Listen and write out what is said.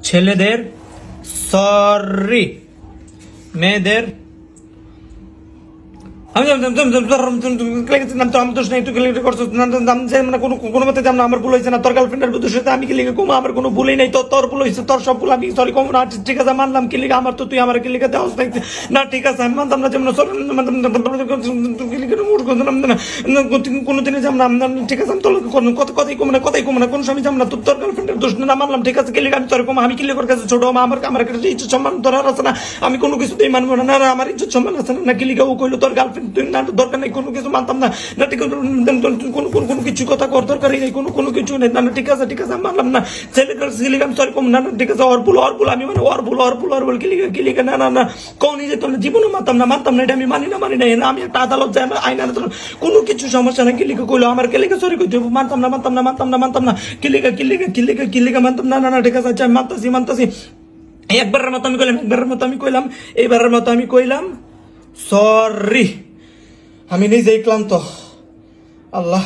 ছেলেদের সরি, মেয়েদের আমি দোষ নাই, তুই করছিস কোনো মতে জান না, আমার ভুল হয়েছে না, তোর গার্লফ্রেন্ডের দোষে আমি কি লিখে কম, আমার কোনো ভুলই নাই, তোর ভুল হয়েছে, তোর সব ভুল, আমি সরি কম না, ঠিক আছে মানলাম, কি লিখে আমার, তো তুই আমার কি লিখে দেওয়া না, ঠিক আছে আমি মানতাম না, যেমন কোনোদিনই যাম না, ঠিক আছে আমি তোর কথাই কম না, কোনো সময় যাম না, তোর গার্লফ্রেন্ডের দোষ না মানলাম, ঠিক আছে, কি লিখে আমি তোর কম, আমি কি লিখে কাছে ছোট, আমার কাছে ইজ্জত সম্মান তোর আছে না, আমি কোনো কিছুতেই মানবো না, না আমার ইজ্জত সম্মান আছে না, কি লিখে ও কইলো তোর গার্লফ্রেন্ড তুই না, দরকার নেই, কোনো কিছু মানতাম না, না ঠিক আছে, কোনো কিছু কথা কর দরকারই নেই, কোনো কিছু নেই, না ঠিক আছে আমি মানলাম না, ছেলে আমি সরি কম, না ঠিক আছে, ওর ভুল আমি মানে ওর ভুল কি লিখে না কোন নিজে তো জীবনে মানতাম না, এটা আমি মানি না, আমি একটা আদালত যাই, আইন কোনো কিছু সমস্যা না, কি লিখে কইলো আমার, কে লিখে সরি কইতে মানতাম না, কি লিখে মানতাম না, ঠিক আছে, আমি মানতাছি, একবারের মতো আমি কইলাম, এইবারের মতো আমি কইলাম সরি, আমি নিজেই ক্লান্ত, আল্লাহ।